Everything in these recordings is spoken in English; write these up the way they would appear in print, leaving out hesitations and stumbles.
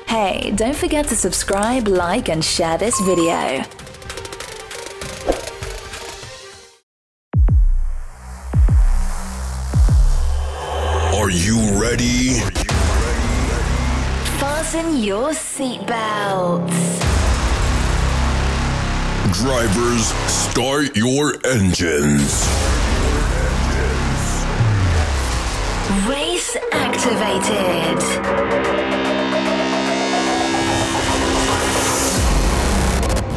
Hey, don't forget to subscribe, like and share this video. Are you ready? Fasten your seatbelts. Drivers, start your engines. Race activated.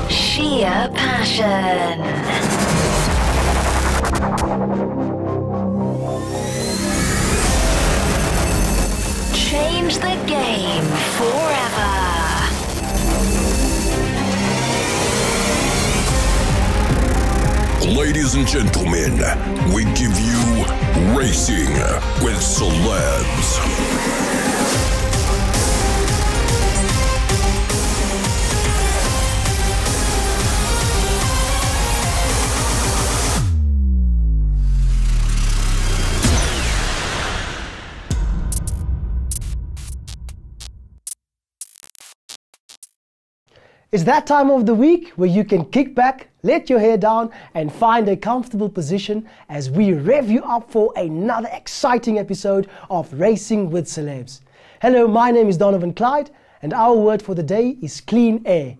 Sheer passion. Change the game forever. Ladies and gentlemen, we give you Racing with Celebs. It's that time of the week where you can kick back, let your hair down and find a comfortable position as we rev you up for another exciting episode of Racing with Celebs. Hello, my name is Donovan Clyde and our word for the day is clean air.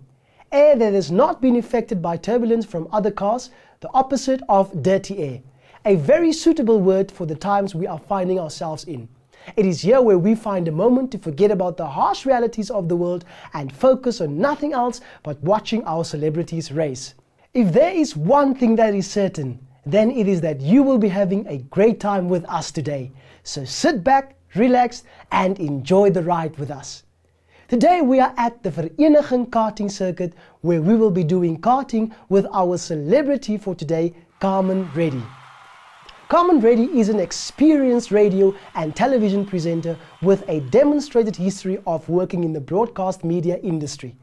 Air that has not been affected by turbulence from other cars, the opposite of dirty air. A very suitable word for the times we are finding ourselves in. It is here where we find a moment to forget about the harsh realities of the world and focus on nothing else but watching our celebrities race. If there is one thing that is certain, then it is that you will be having a great time with us today. So sit back, relax and enjoy the ride with us. Today we are at the Vereeniging karting circuit where we will be doing karting with our celebrity for today, Carmen Reddy. Carmen Reddy is an experienced radio and television presenter with a demonstrated history of working in the broadcast media industry.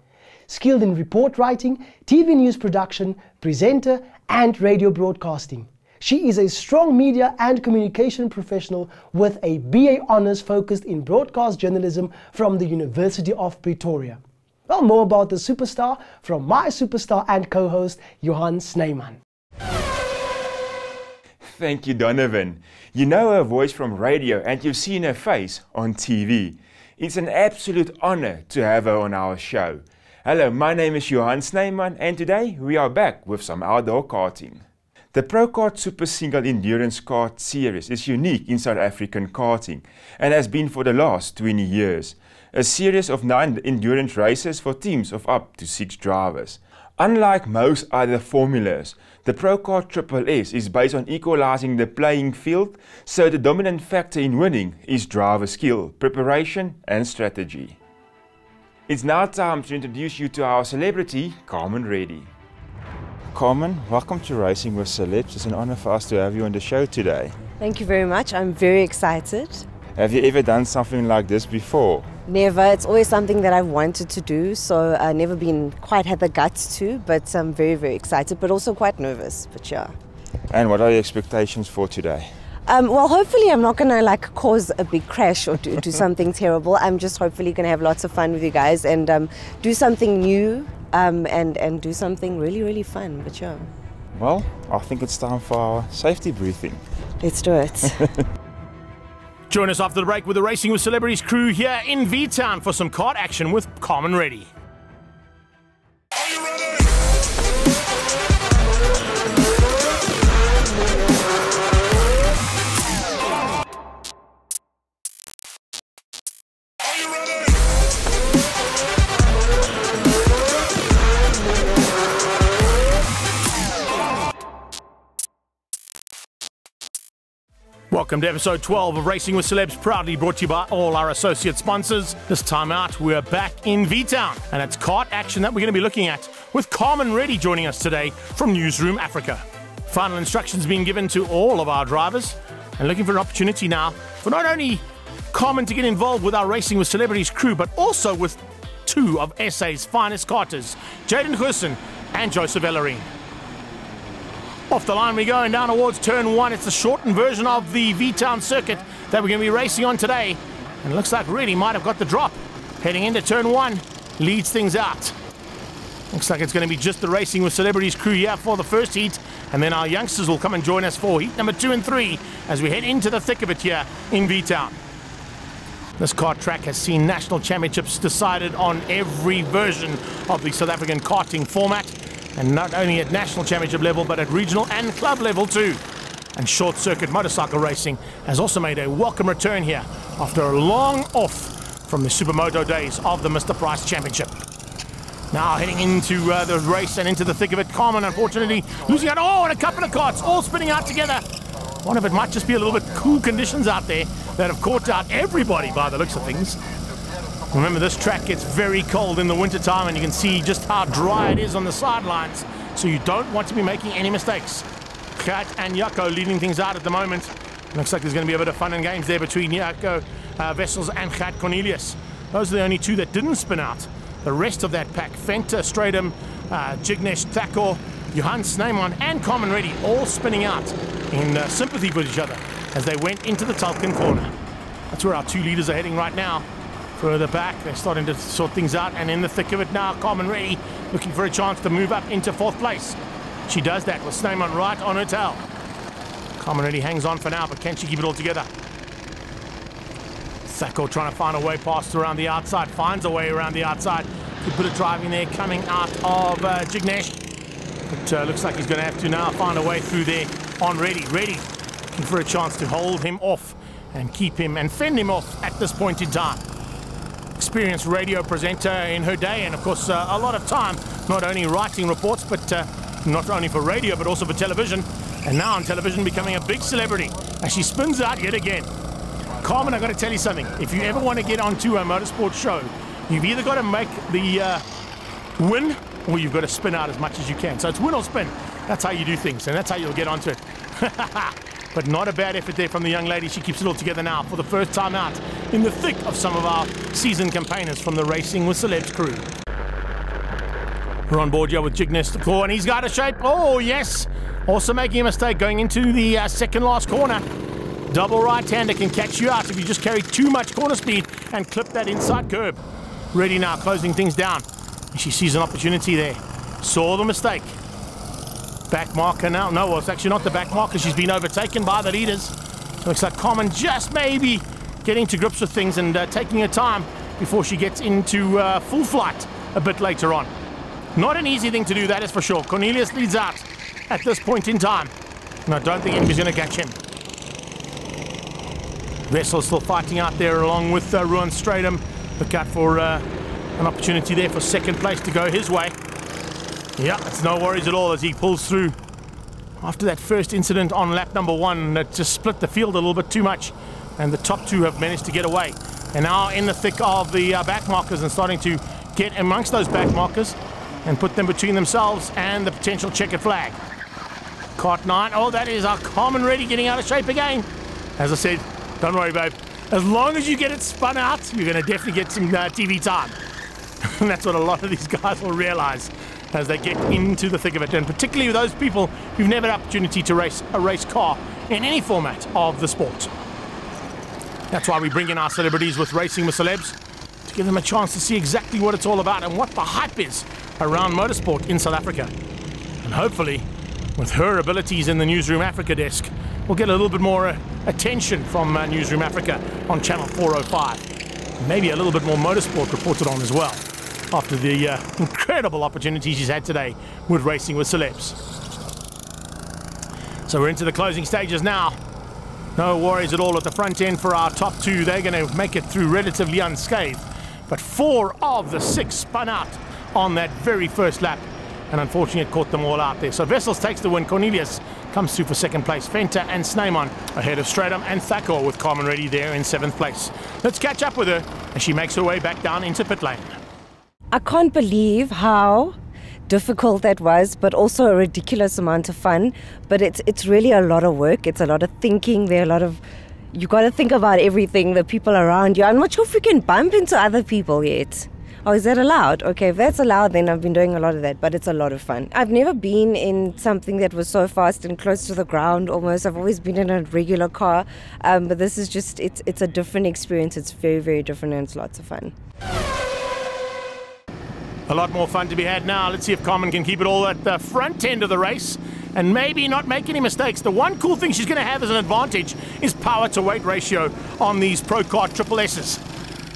Skilled in report writing, TV news production, presenter and radio broadcasting. She is a strong media and communication professional with a BA Honours focused in broadcast journalism from the University of Pretoria. Well, more about the superstar from my superstar and co-host Johann Snehman. Thank you, Donovan. You know her voice from radio and you've seen her face on TV. It's an absolute honor to have her on our show. Hello, my name is Johann Snehman and today we are back with some outdoor karting. The ProKart Super Single Endurance Kart Series is unique in South African karting and has been for the last 20 years. A series of 9 endurance races for teams of up to 6 drivers. Unlike most other formulas, the ProKart SSS is based on equalizing the playing field, so the dominant factor in winning is driver skill, preparation and strategy. It's now time to introduce you to our celebrity, Carmen Reddy. Carmen, welcome to Racing with Celebs. It's an honor for us to have you on the show today. Thank you very much. I'm very excited. Have you ever done something like this before? Never. It's always something that I've wanted to do, so I've never been quite had the guts to, but I'm very, very excited, but also quite nervous, but yeah. And what are your expectations for today? Well, hopefully I'm not going to cause a big crash or do something terrible. I'm just hopefully going to have lots of fun with you guys and do something new and do something really, really fun, but yeah. Well, I think it's time for our safety briefing. Let's do it. Join us after the break with the Racing with Celebrities crew here in V-Town for some kart action with Carmen Reddy. Welcome to episode 12 of Racing with Celebs, proudly brought to you by all our associate sponsors. This time out, we're back in V-Town, and it's kart action that we're going to be looking at with Carmen Reddy joining us today from Newsroom Africa. Final instructions being given to all of our drivers, and looking for an opportunity now for not only Carmen to get involved with our Racing with Celebrities crew, but also with two of SA's finest karters, Jaden Goosen and Joseph Ellerine. Off the line we go and down towards turn 1. It's the shortened version of the V-Town circuit that we're going to be racing on today. And it looks like Reddy might have got the drop. heading into turn 1, leads things out. Looks like it's going to be just the Racing with Celebrities crew here for the first heat, and then our youngsters will come and join us for heat number 2 and 3 as we head into the thick of it here in V-Town. This kart track has seen national championships decided on every version of the South African karting format, and not only at national championship level but at regional and club level too. And short circuit motorcycle racing has also made a welcome return here after a long off from the Supermoto days of the Mr. Price Championship. Now heading into the race and into the thick of it, Carmen unfortunately losing out. Oh, and a couple of karts all spinning out together. One of it might just be a little bit cool conditions out there that have caught out everybody by the looks of things. Remember, this track gets very cold in the winter time, and you can see just how dry it is on the sidelines, so you don't want to be making any mistakes. Gert and Jaco leading things out at the moment. Looks like there's going to be a bit of fun and games there between Jaco Wessels and Gert Cornelius. Those are the only two that didn't spin out. The rest of that pack, Venter, Stradum, Jignesh Thakur, Johann Snehman and Carmen Reddy all spinning out in sympathy with each other as they went into the Tulkin corner. That's where our two leaders are heading right now. Further back, they're starting to sort things out, and in the thick of it now, Carmen Reddy looking for a chance to move up into 4th place. She does that with Snehman right on her tail. Carmen Reddy hangs on for now, but can she keep it all together? Thakur trying to find a way past around the outside, finds a way around the outside. Good bit of driving there coming out of Jignesh. But looks like he's going to have to now find a way through there on Reddy. Reddy looking for a chance to hold him off and keep him and fend him off at this point in time. Experienced radio presenter in her day, and of course a lot of time not only writing reports, but not only for radio but also for television, and now on television becoming a big celebrity as she spins out yet again. Carmen, I've got to tell you something. If you ever want to get onto a motorsport show, you've either got to make the win or you've got to spin out as much as you can. So it's win or spin. That's how you do things, and that's how you'll get onto it. But not a bad effort there from the young lady. She keeps it all together now for the first time out in the thick of some of our seasoned campaigners from the Racing with Celebs crew. We're on board here with Jignesh Thakur, and he's got a shape. Oh, yes. Also making a mistake going into the second last corner. Double right-hander can catch you out if you just carry too much corner speed and clip that inside curb. Reddy now closing things down. She sees an opportunity there. Saw the mistake. Back marker now. No, well, it's actually not the back marker. She's been overtaken by the leaders. So looks like Carmen just maybe getting to grips with things and taking her time before she gets into full flight a bit later on. Not an easy thing to do, that is for sure. Cornelius leads out at this point in time, and I don't think anybody's going to catch him. Wessels still fighting out there along with Johann Snehman. Look out for an opportunity there for second place to go his way. Yeah, it's no worries at all as he pulls through. After that first incident on lap number 1 that just split the field a little bit too much, and the top two have managed to get away. And now in the thick of the back markers and starting to get amongst those back markers and put them between themselves and the potential checkered flag. Kart 9, oh, that is our Carmen Reddy getting out of shape again. As I said, don't worry, babe. As long as you get it spun out, you're going to definitely get some TV time. And that's what a lot of these guys will realize as they get into the thick of it, and particularly those people who've never had the opportunity to race a race car in any format of the sport. That's why we bring in our celebrities with Racing with Celebs, to give them a chance to see exactly what it's all about and what the hype is around motorsport in South Africa. And hopefully, with her abilities in the Newsroom Africa desk, we'll get a little bit more attention from Newsroom Africa on Channel 405. Maybe a little bit more motorsport reported on as well, after the incredible opportunities she's had today with Racing with Celebs. So we're into the closing stages now. No worries at all at the front end for our top two. They're going to make it through relatively unscathed. But 4 of the 6 spun out on that very first lap, and unfortunately it caught them all out there. So Wessels takes the win. Cornelius comes through for second place. Venter and Snehman ahead of Stradum and Thakur, with Carmen Reddy there in 7th place. Let's catch up with her as she makes her way back down into pit lane. I can't believe how difficult that was, but also a ridiculous amount of fun. But it's really a lot of work. It's a lot of thinking. There are a lot of, you got to think about everything, the people around you. I'm not sure if we can bump into other people yet. Oh, is that allowed? Okay, if that's allowed, then I've been doing a lot of that, but it's a lot of fun. I've never been in something that was so fast and close to the ground almost. I've always been in a regular car, but this is just, it's a different experience. It's very, very different, and it's lots of fun. A lot more fun to be had now. Let's see if Carmen can keep it all at the front end of the race and maybe not make any mistakes. The one cool thing she's going to have as an advantage is power to weight ratio on these Pro Kart Triple S's.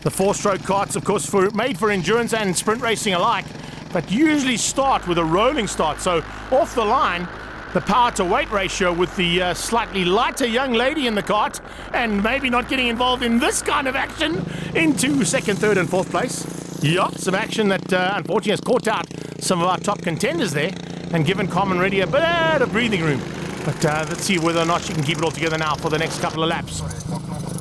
The four-stroke karts, of course, made for endurance and sprint racing alike, but usually start with a rolling start. So off the line, the power to weight ratio with the slightly lighter young lady in the kart and maybe not getting involved in this kind of action into second, third and fourth place. Yeah, some action that unfortunately has caught out some of our top contenders there and given Carmen Reddy a bit of breathing room. But let's see whether or not she can keep it all together now for the next couple of laps.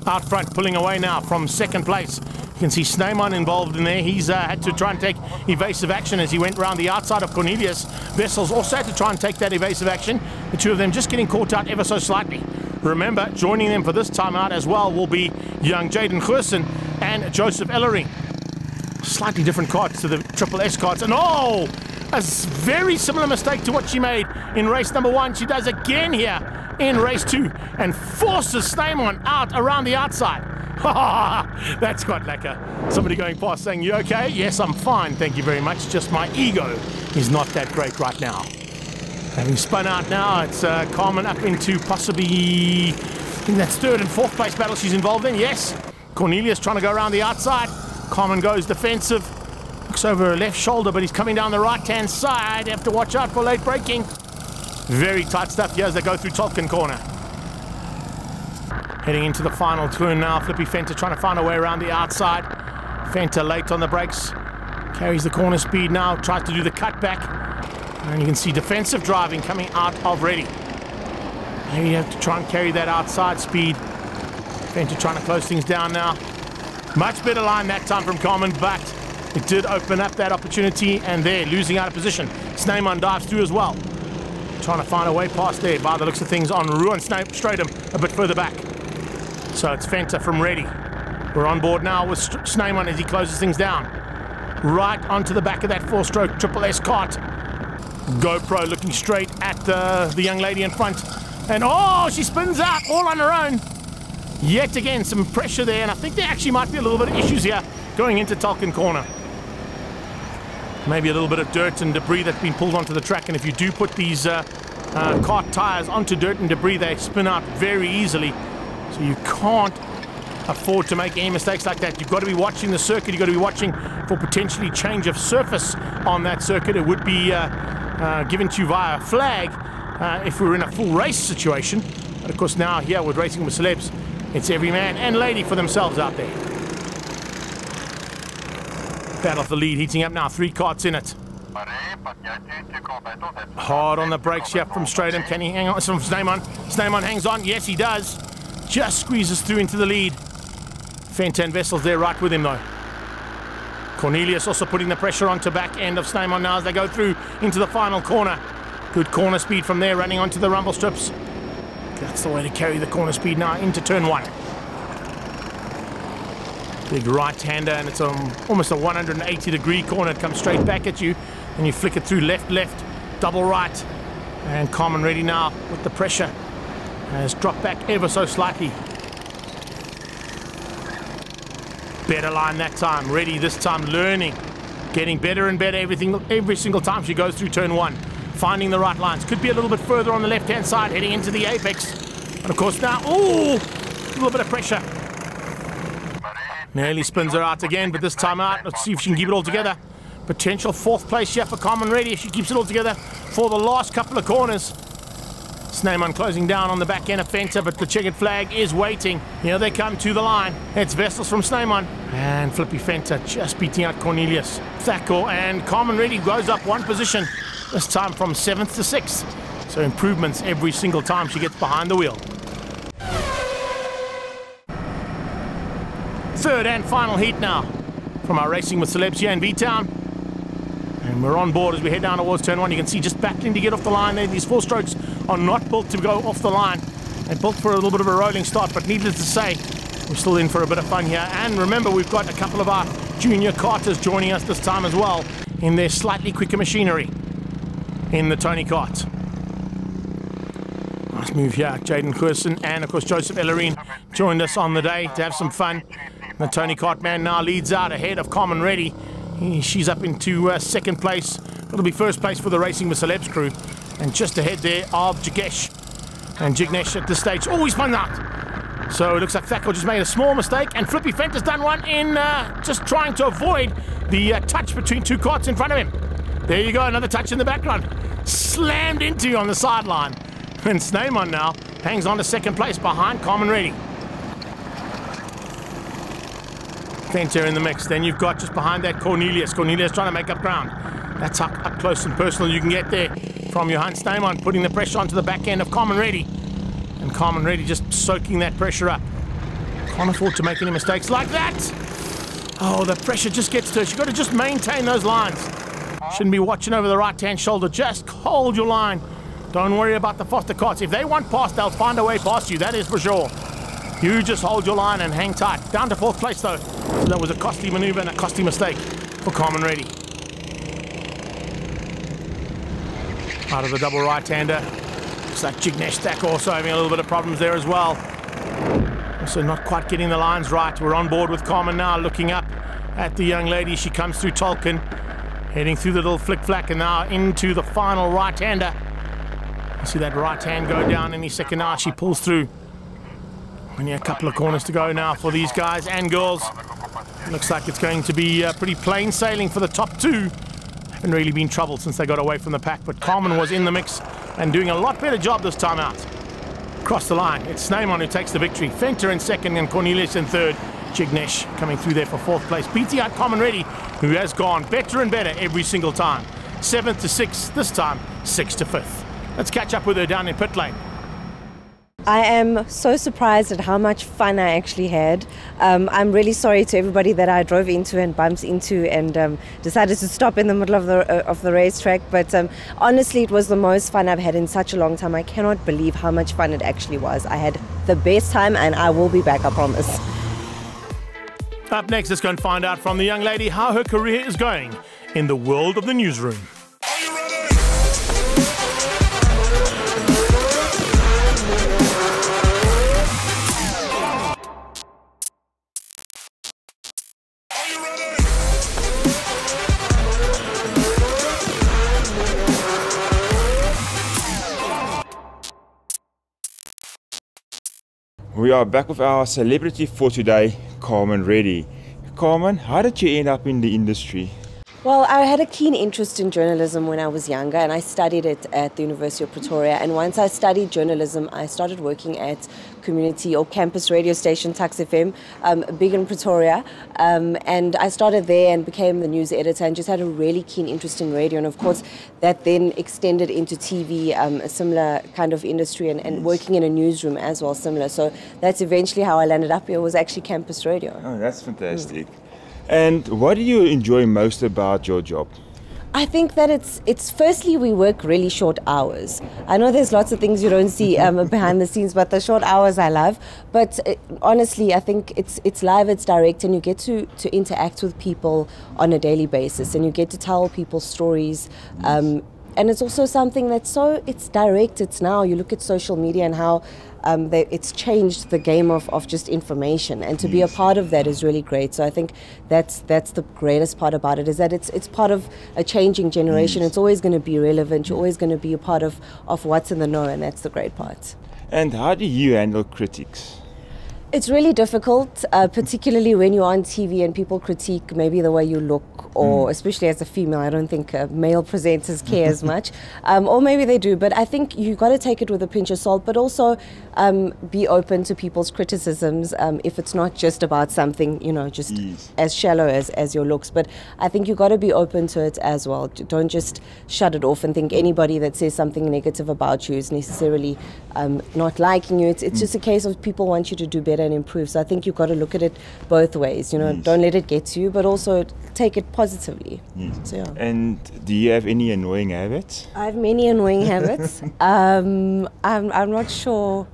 Out front, pulling away now from second place. You can see Snehman involved in there. He's had to try and take evasive action as he went round the outside of Cornelius. Wessels also had to try and take that evasive action. The two of them just getting caught out ever so slightly. Remember, joining them for this time out as well will be young Jaden Gerson and Joseph Ellering. Slightly different karts to the Triple S karts. And oh, a very similar mistake to what she made in race number 1. She does again here in race 2 and forces Snehman out around the outside. That's quite lekker. Somebody going past saying, "You okay?" "Yes, I'm fine, thank you very much. Just my ego is not that great right now." Having spun out now, it's Carmen up into possibly, I think that's third and fourth place battle she's involved in. Yes, Cornelius trying to go around the outside. Carmen goes defensive, looks over her left shoulder, but he's coming down the right-hand side. You have to watch out for late braking. Very tight stuff here as they go through Tolkien Corner. Heading into the final turn now, Flippy Fenta trying to find a way around the outside. Fenta late on the brakes, carries the corner speed now, tries to do the cutback. And you can see defensive driving coming out of Reddy. Maybe you have to try and carry that outside speed. Fenta trying to close things down now. Much better line that time from Carmen, but it did open up that opportunity, and they're losing out of position. Snehman dives through as well. Trying to find a way past there by the looks of things on Ruan Stratum a bit further back. So it's Fenta from Reddy. We're on board now with Snehman as he closes things down. Right onto the back of that four-stroke Triple S kart. GoPro looking straight at the young lady in front. And oh, she spins out all on her own. Yet again, some pressure there, and I think there actually might be a little bit of issues here going into Tolkien Corner. Maybe a little bit of dirt and debris that's been pulled onto the track, and if you do put these kart tires onto dirt and debris, they spin out very easily. So you can't afford to make any mistakes like that. You've got to be watching the circuit. You've got to be watching for potentially change of surface on that circuit. It would be given to you via a flag if we were in a full race situation. But of course now here with Racing with Celebs, it's every man and lady for themselves out there. Battle for the lead heating up now, 3 karts in it. Hard on the brakes here from Stratum. Can he hang on? From Snehman. Snehman hangs on. Yes, he does. Just squeezes through into the lead. Fenta and Wessels there right with him though. Cornelius also putting the pressure onto back end of Snehman now as they go through into the final corner. Good corner speed from there, running onto the rumble strips. That's the way to carry the corner speed now into turn 1. Big right-hander, and it's almost a 180-degree corner. It comes straight back at you, and you flick it through left, double right. And Carmen Reddy now with the pressure has dropped back ever so slightly. Better line that time. Reddy this time learning, getting better and better every single time she goes through turn 1. Finding the right lines. Could be a little bit further on the left-hand side, heading into the apex. And of course now, ooh, a little bit of pressure. Nearly spins her out again, but this time out, let's see if she can keep it all together. Potential 4th place here for Carmen Reddy if she keeps it all together for the last couple of corners. Snehman closing down on the back end of Fenta, but the checkered flag is waiting. Here they come to the line. It's Wessels from Snehman. And Flippy Fenta just beating out Cornelius. Thacker and Carmen Reddy goes up 1 position. This time from 7th to 6th. So improvements every single time she gets behind the wheel. 3rd and final heat now from our Racing with Celebs here in V-Town. And we're on board as we head down towards turn 1. You can see just battling to get off the line there. These 4 strokes are not built to go off the line. They're built for a little bit of a rolling start, but needless to say, we're still in for a bit of fun here. And remember, we've got a couple of our junior karters joining us this time as well in their slightly quicker machinery in the Tony kart. Nice move here. Jaden Curson and, of course, Joseph Ellerine joined us on the day to have some fun. The Tony kart man now leads out ahead of Carmen Reddy. She's up into second place. It'll be first place for the Racing with Celebs crew. And just ahead there of Jignesh. And Jignesh at this stage, oh, he's spun out. So it looks like Thacker just made a small mistake, and Flippy Fent has done one in just trying to avoid the touch between two karts in front of him. There you go, another touch in the background. Slammed into on the sideline. And Snehman now hangs on to second place behind Carmen Reddy. Fenter in the mix. Then you've got just behind that Cornelius. Cornelius trying to make up ground. That's up close and personal you can get there from Johann Snehman, putting the pressure onto the back end of Carmen Reddy. And Carmen Reddy just soaking that pressure up. Can't afford to make any mistakes like that. Oh, the pressure just gets to her. You've got to just maintain those lines. Shouldn't be watching over the right-hand shoulder. Just hold your line. Don't worry about the faster karts. If they want past, they'll find a way past you. That is for sure. You just hold your line and hang tight. Down to fourth place, though. That was a costly maneuver and a costly mistake for Carmen Reddy. Out of the double right-hander. Looks like Jignesh Thacker also having a little bit of problems there as well. Also not quite getting the lines right. We're on board with Carmen now, looking up at the young lady. She comes through Tolkien, heading through the little flick-flack, and now into the final right-hander. You see that right hand go down any second now. She pulls through. Only a couple of corners to go now for these guys and girls. Looks like it's going to be pretty plain sailing for the top two. Haven't really been troubled since they got away from the pack, but Carmen was in the mix and doing a lot better job this time out. Across the line, it's Snehman who takes the victory. Fenter in second and Cornelius in third. Jignesh coming through there for fourth place. Beating out Carmen Reddy, who has gone better and better every single time. 7th to 6th, this time 6th to 5th. Let's catch up with her down in pit lane. I am so surprised at how much fun I actually had. I'm really sorry to everybody that I drove into and bumped into and decided to stop in the middle of the racetrack. But honestly, it was the most fun I've had in such a long time. I cannot believe how much fun it actually was. I had the best time, and I will be back, I promise. Up next, let's go and find out from the young lady how her career is going in the world of the newsroom. We are back with our celebrity for today, Carmen Reddy. Carmen, how did you end up in the industry? Well, I had a keen interest in journalism when I was younger, and I studied it at the University of Pretoria. And once I studied journalism, I started working at community or campus radio station Tux FM, big in Pretoria. And I started there and became the news editor and just had a really keen interest in radio. And of course, that then extended into TV, a similar kind of industry, and working in a newsroom as well, similar. So that's eventually how I landed up here, was actually campus radio. Oh, that's fantastic. And what do you enjoy most about your job? I think that it's firstly, we work really short hours. I know there's lots of things you don't see behind the scenes, but the short hours I love. But honestly, I think it's live, it's direct, and you get to interact with people on a daily basis, and you get to tell people stories. And it's also something that's it's direct. It's now, you look at social media and how it's changed the game of just information, and to be a part of that is really great. So I think that's the greatest part about it, is that it's part of a changing generation. It's always going to be relevant. You're always going to be a part of what's in the know, and that's the great part. And how do you handle critics? It's really difficult, particularly when you're on TV and people critique maybe the way you look, or especially as a female. I don't think male presenters care as much, or maybe they do, but I think you got to take it with a pinch of salt, but also be open to people's criticisms if it's not just about something, just as shallow as your looks. But I think you got to be open to it as well. Don't just shut it off and think anybody that says something negative about you is necessarily not liking you. It's just a case of people want you to do better and improve. So I think you've got to look at it both ways. Don't let it get to you, but also take it positively. So, yeah. And do you have any annoying habits? I have many annoying habits. I'm not sure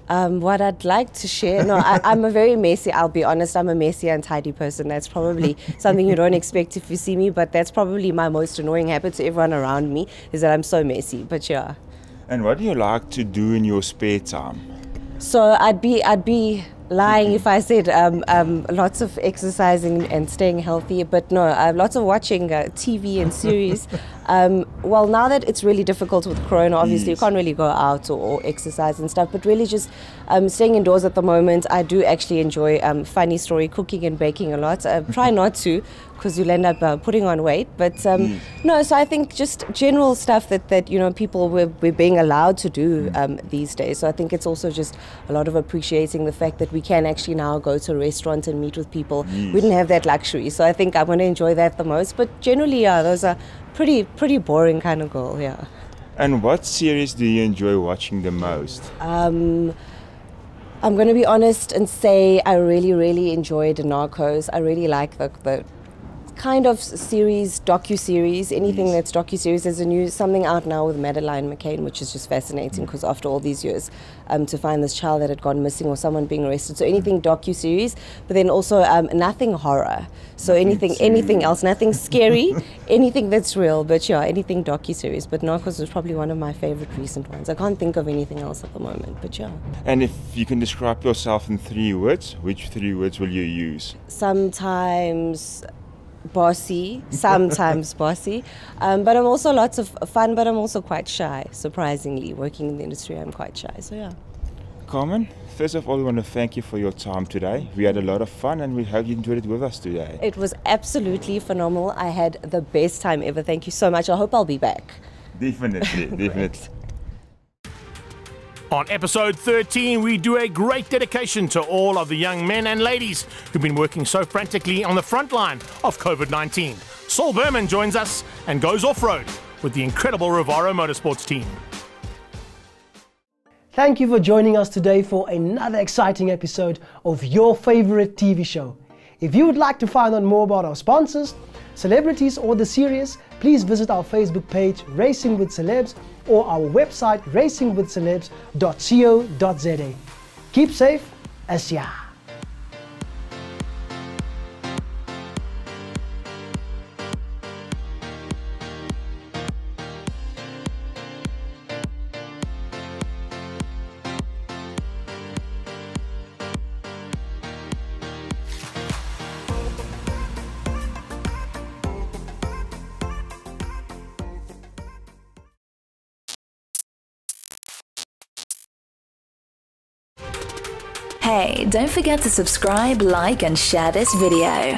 What I'd like to share, no, I'm a very messy, I'll be honest, I'm a messy, untidy person. That's probably something you don't expect if you see me, but that's probably my most annoying habit to everyone around me, is that I'm so messy, but yeah. And what do you like to do in your spare time? So I'd be lying if I said lots of exercising and staying healthy, but no, lots of watching TV and series. Well, now that it's really difficult with Corona, obviously you can't really go out or exercise and stuff, but really just staying indoors at the moment. I do actually enjoy funny story cooking and baking a lot. Try not to, because you'll end up putting on weight, but no, so I think just general stuff that you know, people we're being allowed to do these days. So I think it's also just a lot of appreciating the fact that we can actually now go to a restaurant and meet with people. We didn't have that luxury, so I think I want to enjoy that the most. But generally, yeah, those are pretty boring kind of girl, yeah. And what series do you enjoy watching the most? I'm going to be honest and say I really enjoyed Narcos. I really like the kind of series, docu-series, anything that's docu-series. There's something out now with Madeleine McCann, which is just fascinating, because after all these years, to find this child that had gone missing or someone being arrested. So anything docu-series, but then also nothing horror. So anything else, nothing scary, anything that's real, but yeah, anything docu-series. But Narcos was probably one of my favorite recent ones. I can't think of anything else at the moment, but yeah. And if you can describe yourself in 3 words, which 3 words will you use? Sometimes bossy, sometimes bossy, but I'm also lots of fun, but I'm also quite shy, surprisingly. Working in the industry, I'm quite shy, so yeah. Carmen, first of all, we want to thank you for your time today. We had a lot of fun and we hope you enjoyed it with us today. It was absolutely phenomenal. I had the best time ever. Thank you so much. I hope I'll be back. Definitely. On episode 13, we do a great dedication to all of the young men and ladies who've been working so frantically on the front line of COVID-19. Saul Berman joins us and goes off-road with the incredible Rivaro Motorsports team. Thank you for joining us today for another exciting episode of your favorite TV show. If you would like to find out more about our sponsors, celebrities or the series, please visit our Facebook page Racing with Celebs or our website racingwithcelebs.co.za. Keep safe, Asia. Hey, don't forget to subscribe, like and share this video.